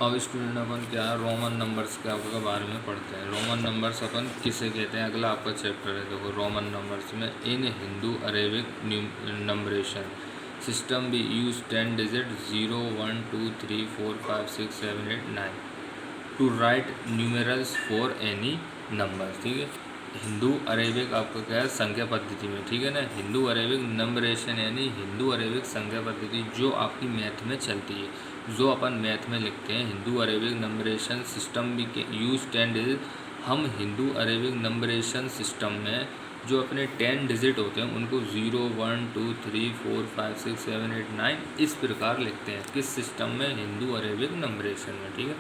अब स्टूडेंट अपन क्या Roman numbers के आपके बारे में पढ़ते हैं। रोमन नंबर्स अपन किसे कहते हैं, अगला आपका चैप्टर है। देखो रोमन नंबर्स में इन हिंदू अरेबिक नंबरेशन सिस्टम भी use 10 digit 0 1 2 3 4 5 6 7 8 9 to write numerals for any number. ठीक है, हिंदू अरेबिक आपका क्या है, संख्या पद्धति में। ठीक है ना, हिंदू अरेबिक नंबरेशन यानी हिंदू अरेबिक संख्या पद्धति जो आपकी मैथ में चलती है, जो अपन मैथ में लिखते हैं। हिंदू अरेबिक नंबरेशन सिस्टम भी के यूज 10 डिजिट। हम हिंदू अरेबिक नंबरेशन सिस्टम में जो अपने 10 डिजिट होते हैं उनको 0 1 2 3 4 5 6 7 8 9 इस प्रकार लिखते हैं। किस सिस्टम में, हिंदू अरेबिक नंबरेशन में। ठीक है,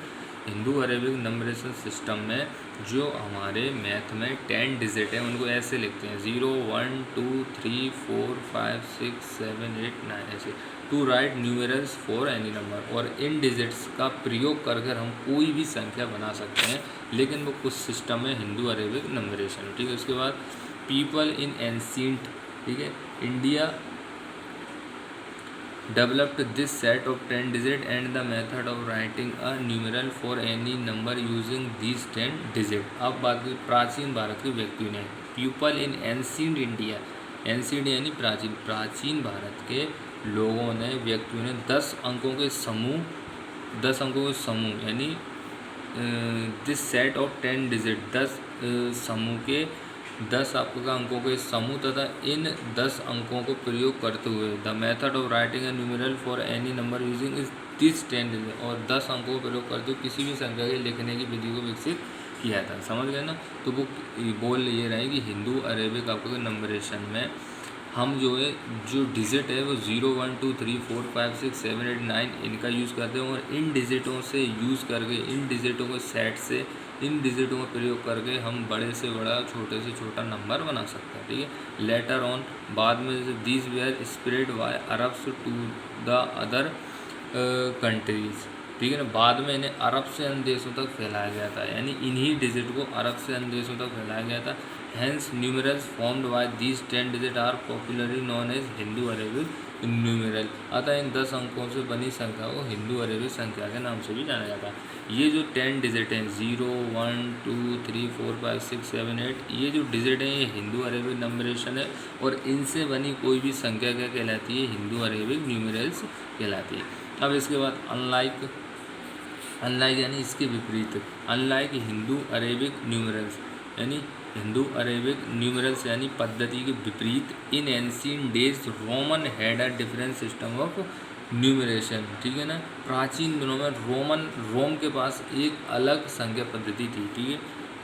हिंदू अरेबिक नंबरेशन सिस्टम में जो हमारे मैथ में 10 डिजिट है उनको ऐसे लिखते हैं 0 1 2 3 4 5 6 7 8 9 ऐसे to write numerals for any number. और इन डिजिट्स का प्रयोग कर हम कोई भी संख्या बना सकते हैं, लेकिन वो कुछ सिस्टम है हिंदू अरेबिक नंबरेशन। ठीक है, उसके बाद पीपल इन एंशिएंट, ठीक है, India developed this set of 10 digit and the method of writing a numeral for any number using these 10 digit। अब बात की प्राचीन भारत के व्यक्तियों ने, people in ancient India, ancient यानी प्राचीन, प्राचीन भारत के लोगों ने, व्यक्तियों ने 10 अंकों के समूह, 10 अंकों के समूह यानी दिस सेट ऑफ 10 डिजिट, 10 समूह के 10 आपका अंकों के समूह तथा इन 10 अंकों को प्रयोग करते हुए the method of writing a numeral for any number using is this 10 digit, और 10 अंकों को प्रयोग करते हुए किसी भी संख्या के लिखने की विधि को विकसित किया था। समझ गए ना। तो वो बोल ये रहे कि हिंदू अरेबिक आपके नंबरेशन में हम जो है, जो डिजिट है वो 0 1 2 3 4 5 6 7 8 9 इनका यूज़ करते हैं, और इन डिजिटों से यूज़ करके, इन डिजिटों के सेट से, इन डिजिटों का प्रयोग करके हम बड़े से बड़ा, छोटे से छोटा नंबर बना सकते हैं। ठीक है, लेटर ऑन, बाद में जैसे these were spread by Arabs to the other countries. ठीक है ना, बाद में इन्हें अरब से अन्य देशों तक फैलाया गया था, यानी इन्हीं डिजिट को अरब से अन्य देशों तक फैलाया गया था। Hence numerals formed by these 10 digit are popularly known as Hindu Arabic numeral. अतः इन 10 अंकों से बनी संख्या को हिंदू अरेबिक संख्या के नाम से भी जाना जाता है। ये जो 10 डिजिट हैं 0 1 2 3 4 5 6 7 8, ये जो डिजिट हैं ये हिंदू अरेबिक नंबरेशन है, और इनसे बनी कोई भी संख्या क्या कहलाती है, हिंदू अरेबिक न्यूमेरल्स कहलाती है। अब इसके बाद अनलाइक, अनलाइक यानी इसके विपरीत, अनलाइक हिंदू अरेबिक न्यूमेरल्स यानी हिंदू अरेबिक न्यूमेरल्स यानी पद्धति के विपरीत, इन ancient days Roman had a different system of numeration. ठीक है ना, प्राचीन दिनों में रोम के पास एक अलग संख्या पद्धति थी। ठीक है,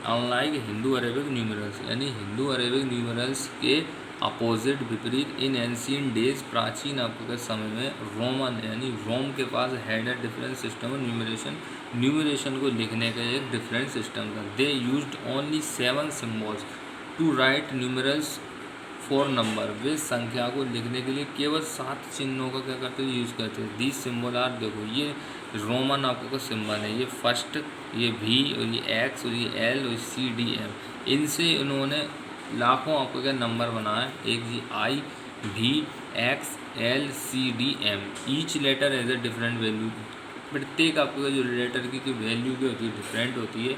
अनलाइक हिंदू अरेबिक न्यूमेरल्स यानी हिंदू अरेबिक न्यूमेरल्स के अपोजिट, विपरीत, इन एंशिएंट डेज प्राचीन आपके समय में रोमन यानी रोम के पास had a different system of numeration, numeration को लिखने का एक डिफरेंट सिस्टम था। They used only 7 symbols to write numerals for number. वे संख्या को लिखने के लिए केवल 7 चिन्हों का क्या करते थे, यूज़ करते थे। दीज सिम्बल आर, देखो ये रोमन आपको सिंबल है, ये फर्स्ट, ये भी, और ये एक्स, और ये एल, और सी डी एम, इनसे इन्होंने लाखों आपको क्या नंबर बनाए। एक जी I, V, X, L, C, D, M, each letter has a different value. प्रत्येक आपको जो लेटर की वैल्यू की होती है डिफरेंट होती है।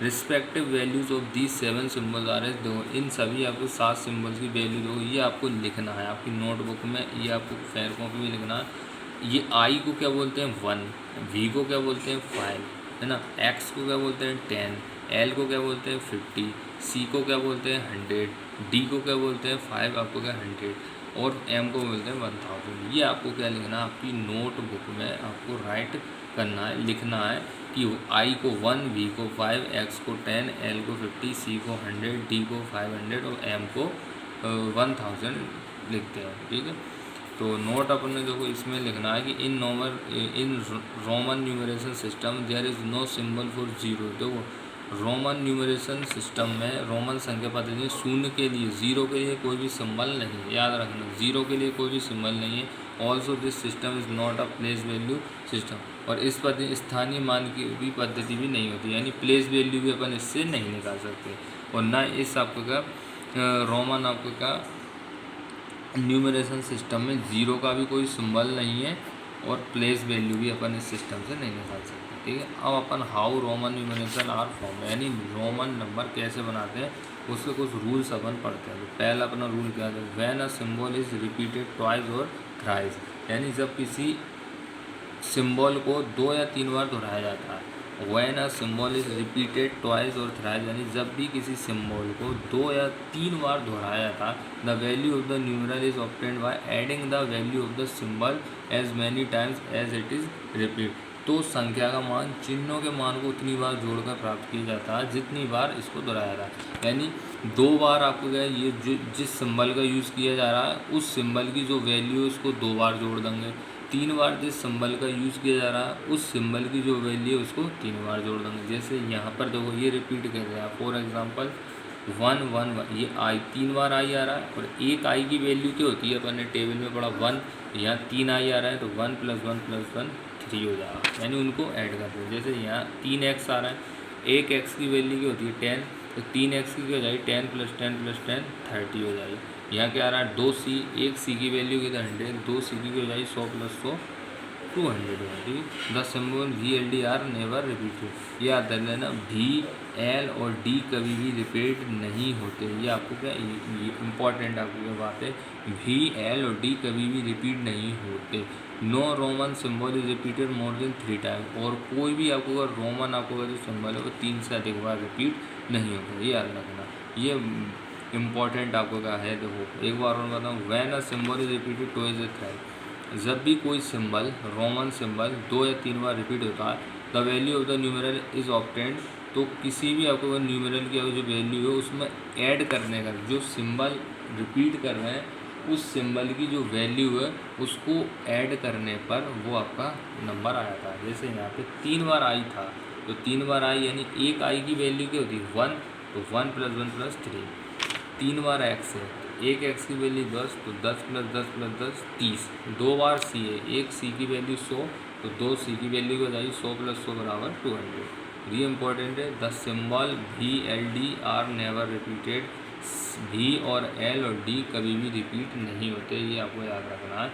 Respective values of these 7 symbols are as, दो इन सभी आपको 7 सिम्बल्स की वैल्यू दो, ये आपको लिखना है आपकी नोटबुक में, ये आपको फेयर कॉपी में लिखना है। ये आई को क्या बोलते हैं 1, वी को क्या बोलते हैं 5, है ना, एक्स को क्या बोलते हैं 10, एल को क्या बोलते हैं 50, सी को क्या बोलते हैं 100, डी को क्या बोलते हैं 5 आपको क्या 100, और एम को बोलते हैं 1000। ये आपको क्या लिखना है आपकी नोटबुक में, आपको राइट करना है, लिखना है कि आई को 1, वी को 5, एक्स को 10, एल को 50, सी को 100, डी को 500, और एम को 1000 लिखते हैं। ठीक है, तो नोट अपन ने देखो इसमें लिखना है कि in Roman numeration system there is no symbol for zero. देखो रोमन न्यूमरेशन सिस्टम में, रोमन संख्या पद्धति शून्य के लिए, जीरो के लिए कोई भी सिंबल नहीं है, याद रखना, जीरो के लिए कोई भी सिंबल नहीं है। Also this system is not a place value system, और इस पद्धति स्थानीय मान की भी पद्धति भी नहीं होती, यानी प्लेस वैल्यू भी अपन इससे नहीं निकाल सकते। और ना इस आपका रोमन आपका न्यूमरेशन सिस्टम में जीरो का भी कोई सिंबल नहीं है, और प्लेस वैल्यू भी अपन इस सिस्टम से नहीं निकाल सकते, ठीक है। अब अपन how Roman numerical are form, यानी रोमन नंबर कैसे बनाते हैं उसके कुछ रूल्स अपन पढ़ते हैं। तो पहला अपना रूल क्या है, when a symbol is repeated twice और थ्राइस, यानी जब किसी सिंबल को 2 या 3 बार दोहराया जाता है। When a symbol is repeated twice और थ्राइस, यानी जब भी किसी सिंबल को 2 या 3 बार दोहराया जाता है, the value of the numeral is obtained by adding the value of the symbol as many times as it is repeat. तो संख्या का मान चिन्हों के मान को उतनी बार जोड़कर प्राप्त किया जाता है जितनी बार इसको दोहराया जाता है। यानी 2 बार आपको क्या है, ये जो जिस सिंबल का यूज़ किया जा रहा है उस सिंबल की जो वैल्यू है उसको 2 बार जोड़ देंगे। 3 बार जिस सिंबल का यूज़ किया जा रहा है उस सिंबल की जो वैल्यू है उसको 3 बार जोड़ देंगे। जैसे यहाँ पर देखो ये रिपीट कर रहा है, फॉर एग्जांपल 1 1 1, ये आई 3 बार आई आ रहा है, और एक आई की वैल्यू क्या होती है अपन ने टेबल में पढ़ा 1, यहाँ 3 आई आ रहा है तो 1 + 1 + 1 3 हो जाएगा, यानी उनको ऐड करते हैं। जैसे यहाँ 3x आ रहा है, एक x की वैल्यू क्या होती है 10, तो 3x की क्या हो जाएगी 10 + 10 + 10 30 हो जाएगी। यहाँ क्या आ रहा है 2c, एक c की वैल्यू की 100, 2c की हो जाएगी 100 + 100 200 हो जाएगी। The symbol VLD are never repeated, ये याद रख लेना, V L और D कभी भी रिपीट नहीं होते। ये आपको क्या ये इम्पॉर्टेंट आपको क्या बात है, V L और D कभी भी रिपीट नहीं होते। No Roman symbol is repeated more than 3 time, और कोई भी आपको अगर रोमन आपको जो सिंबल है वो 3 से अधिक बार रिपीट नहीं होता, ये याद रखना। ये इम्पॉर्टेंट आपको क्या है, देखो एक बार और बताऊँ, when a symbol is repeated twice और थ्राइस, जब भी कोई सिंबल रोमन सिंबल 2 या 3 बार रिपीट होता है, the value of the numeral is obtained, तो किसी भी आपको न्यूमेरल की जो वैल्यू है उसमें ऐड करने का, जो सिंबल रिपीट कर रहे हैं उस सिंबल की जो वैल्यू है उसको ऐड करने पर वो आपका नंबर आया था। जैसे यहाँ पे 3 बार आई था, तो 3 बार आई यानी एक आई की वैल्यू क्या होती है 1, तो 1 + 1 + 3। 3 बार x है, एक x की वैल्यू 10, तो 10 + 10 + 10 30। 2 बार c है, एक c की वैल्यू 100, तो 2 c की वैल्यू हो जाएगी 100 + 100 = 200। ये इंपॉर्टेंट है, the symbol VLD are never repeated, V और L और D कभी भी रिपीट नहीं होते, ये आपको याद रखना है।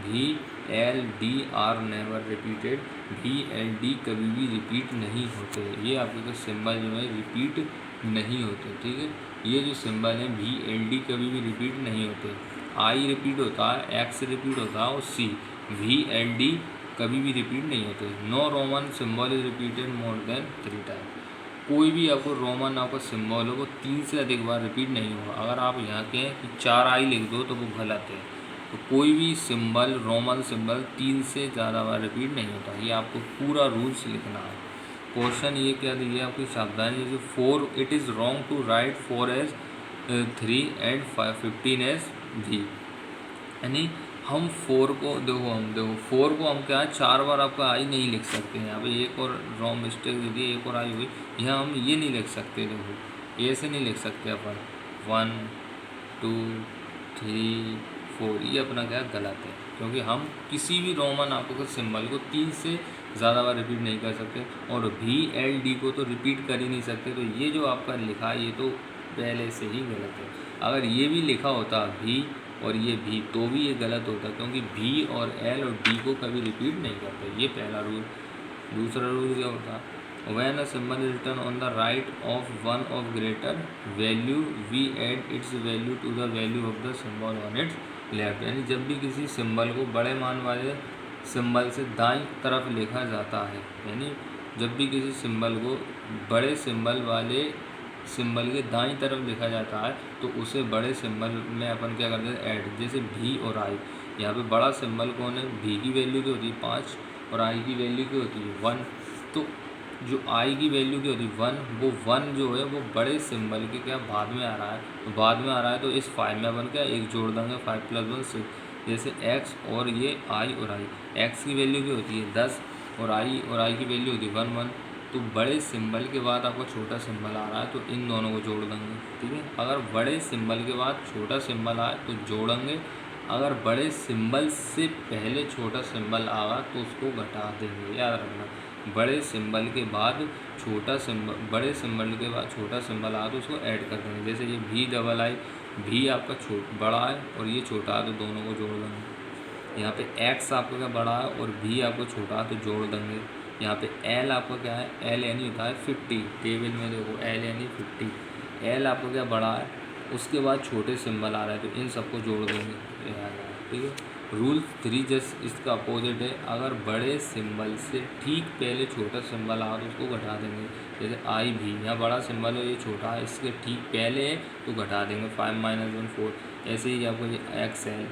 VLD are never repeated, VLD कभी भी रिपीट नहीं होते, ये आपके सिंबल जो है रिपीट नहीं होते, ठीक है। ये जो सिंबल है VLD कभी भी रिपीट नहीं होते। I रिपीट होता है, X रिपीट होता है और C, VLD कभी भी रिपीट नहीं होते। No Roman symbol is repeated more than 3 time, कोई भी आपको रोमन आपका सिंबल हो वो 3 से अधिक बार रिपीट नहीं होगा। अगर आप यहाँ के कि 4 आई लिख दो तो वो गलत है। तो कोई भी सिंबल रोमन सिंबल 3 से ज़्यादा बार रिपीट नहीं होता, ये आपको पूरा रूल्स लिखना है। क्वेश्चन ये क्या दिए आपकी सावधानी, जैसे 4 it is wrong to write 4 as 3 and 15 as V, यानी हम 4 को देखो 4 को हम क्या है 4 बार आपका आई नहीं लिख सकते हैं। यहाँ पे एक और रॉन्ग मिस्टेक दे दी, एक और आई हुई, यहाँ हम ये नहीं लिख सकते, देखो ऐसे नहीं लिख सकते अपन 1 2 3 4, ये अपना क्या गलत है, क्योंकि हम किसी भी रोमन आपको सिंबल को 3 से ज़्यादा बार रिपीट नहीं कर सकते, और VLD को तो रिपीट कर ही नहीं सकते। तो ये जो आपका लिखा है ये तो पहले से ही गलत है। अगर ये भी लिखा होता V और ये भी, तो भी ये गलत होता, क्योंकि V और L और D को कभी रिपीट नहीं करते, ये पहला रूल। दूसरा रूल क्या होता, when a symbol is written on the right of one of greater value we add its value to the value of the symbol on its left, यानी जब भी किसी सिंबल को बड़े मान वाले सिंबल से दाईं तरफ लिखा जाता है, यानी जब भी किसी सिंबल को बड़े सिंबल वाले सिंबल के दाईं तरफ लिखा जाता है तो उसे बड़े सिंबल में अपन क्या करते हैं ऐड, जैसे V और I। यहाँ पे बड़ा सिंबल कौन है, V की वैल्यू क्या होती है 5 और I की वैल्यू क्या होती है 1, तो जो I की वैल्यू क्या होती है 1, वो 1 जो है वो बड़े सिंबल के क्या बाद में आ रहा है, तो बाद में आ रहा है तो इस 5 में अपन क्या एक जोड़ देंगे, 5 + 1 6। जैसे X और ये I और I, X की वैल्यू क्या होती है 10 और I की वैल्यू होती है 1 1, तो बड़े सिंबल के बाद आपका छोटा सिंबल आ रहा है तो इन दोनों को जोड़ देंगे, ठीक है। अगर बड़े सिंबल के बाद छोटा सिंबल आए तो जोड़ेंगे, अगर बड़े सिंबल से पहले छोटा सिंबल आगा तो उसको घटा देंगे, याद रखना। बड़े सिंबल के बाद छोटा सिंबल, बड़े सिंबल के बाद छोटा सिंबल आया तो उसको ऐड कर देंगे। जैसे ये V डबल आई, V आपका बड़ा है और ये छोटा है तो दोनों को जोड़ देंगे। यहाँ पे एक्स आपका क्या बड़ा है और भी आपको छोटा है तो जोड़ देंगे। यहाँ पे एल आपका क्या है, एल यानी होता है 50, टेबल में देखो एल यानी 50, एल आपका क्या बड़ा है, उसके बाद छोटे सिंबल आ रहा है तो इन सबको जोड़ देंगे, ठीक है। रूल 3 जस्ट इसका अपोजिट है, अगर बड़े सिंबल से ठीक पहले छोटा सिंबल आ तो उसको घटा देंगे। जैसे आई भी, यहाँ बड़ा सिंबल है ये छोटा है, इसके ठीक पहले है तो घटा देंगे, 5 - 1 4। ऐसे ही आपको ये एक्स एल,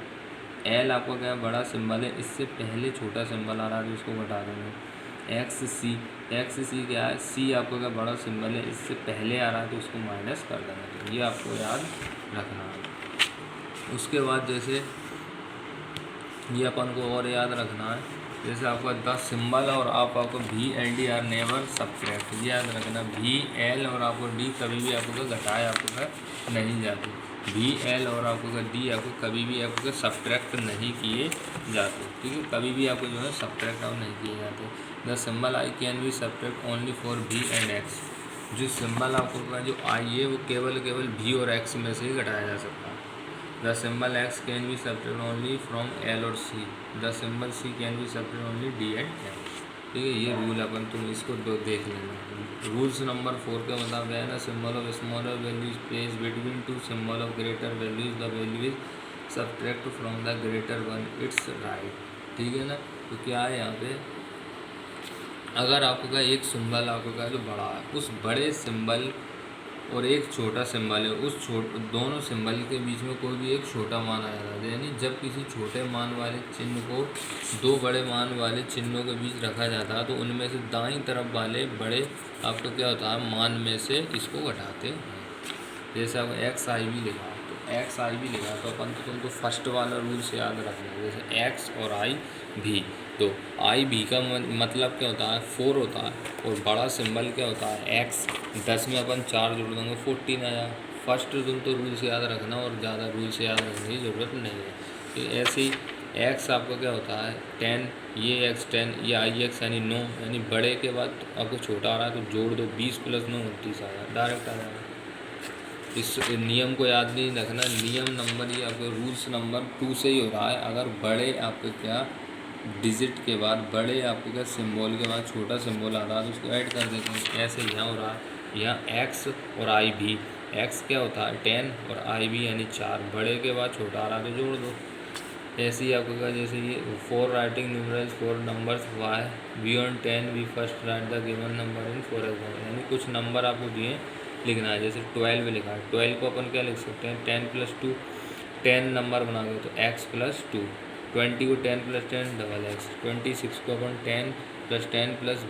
एल आपका क्या बड़ा सिंबल है, इससे पहले छोटा सिंबल आ रहा है तो इसको घटा देंगे। एक्स सी, एक्स सी क्या है, सी आपका क्या बड़ा सिंबल है, इससे पहले आ रहा है तो उसको माइनस कर देंगे। तो ये आपको याद रखना है। उसके बाद जैसे ये अपन को और याद रखना है, जैसे आपका 10 सिंबल और आपको भी and D R never subtract, ये याद रखना। भी एल और आपको डी कभी भी आपको घटाए आपको नहीं जाते, भी एल और आपको डी आपको कभी भी आपको सब्ट्रैक्ट नहीं किए जाते, ठीक है, कभी भी आपको जो है सब्ट्रैक्ट और नहीं किए जाते। The symbol I can be subtract only for भी एंड एक्स, जो सिंबल आपको जो आई है वो केवल भी और एक्स में से ही घटाया जा सकता है। The symbol X can be subtract only from L और C, the symbol C can be subtract only D and L, ठीक है। ये रूल अपन तुम इसको देख लेना। रूल्स नंबर 4 का मतलब है ना, symbol of smaller value is place between two symbol of greater values, the value is subtract from the greater one, it's right, ठीक है ना। तो क्या है यहाँ पे, अगर आपको का एक सिंबल आपको का जो बड़ा है, उस बड़े सिंबल और एक छोटा सिंबल है, उस दोनों सिंबल के बीच में कोई भी एक छोटा मान आ जाता है, यानी जब किसी छोटे मान वाले चिन्ह को दो बड़े मान वाले चिन्हों के बीच रखा जाता है तो उनमें से दाईं तरफ वाले बड़े आपको क्या होता है, मान में से इसको घटाते हैं। जैसे अब एक्स आई भी लिखा तो एक्स आई भी लिखा तो अपन तो तुमको फर्स्ट वाला रूल से याद रखना है, जैसे एक्स और आई भी, तो आई भी का मतलब क्या होता है, 4 होता है, और बड़ा सिंबल क्या होता है एक्स, 10 में अपन 4 जोड़ देंगे 14 आया। फर्स्ट तुम तो रूल से याद रखना और ज़्यादा रूल से याद रखने की ज़रूरत नहीं है। तो ऐसे ही एक्स आपका क्या होता है 10, ये एक्स 10, ये आई एक्स यानी 9, यानी बड़े के बाद आपको छोटा आ रहा है तो जोड़ दो, 20 + 9 29 आया, डायरेक्ट आ जाएगा। इस नियम को याद नहीं रखना, नियम नंबर ये आपके रूल्स नंबर 2 से ही हो रहा है। अगर बड़े आपके क्या डिजिट के बाद, बड़े आपके क्या सिंबल के बाद छोटा सिंबल आ रहा है तो उसको ऐड कर देते हैं। ऐसे यहाँ हो रहा है, यहाँ एक्स और आई भी, एक्स क्या होता है 10 और आई भी यानी 4, बड़े के बाद छोटा आ रहा है तो जोड़ दो। ऐसे ही आपको क्या, जैसे ये 4 writing numerals 4 numbers why beyond 10 we first write the given number in 4 example, यानी कुछ नंबर आपको दिए लिखना है। जैसे 12 लिखा है, 12 को अपन क्या लिख सकते हैं 10 + 2, 10 नंबर बना दो तो x + 2, 20 को 10 + 10 डबल x, 26 को अपन 10 + 10 +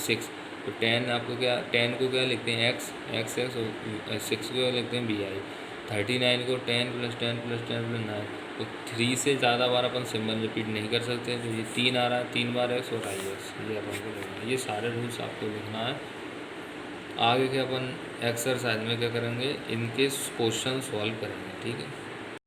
6, तो 10 आपको क्या, 10 को क्या लिखते हैं x और 6 को लिखते हैं bi, 39 को 10 + 10 + 10 + 9, तो 3 से ज़्यादा बार अपन सिंबल रिपीट नहीं कर सकते, तो ये 3 आ रहा है, 3 बार x और आई एक्स, ये अपन को लिखना है। ये सारे रूल्स आपको लिखना है। आगे के अपन एक्सरसाइज में क्या करेंगे, इनके क्वेश्चन सॉल्व करेंगे, ठीक है।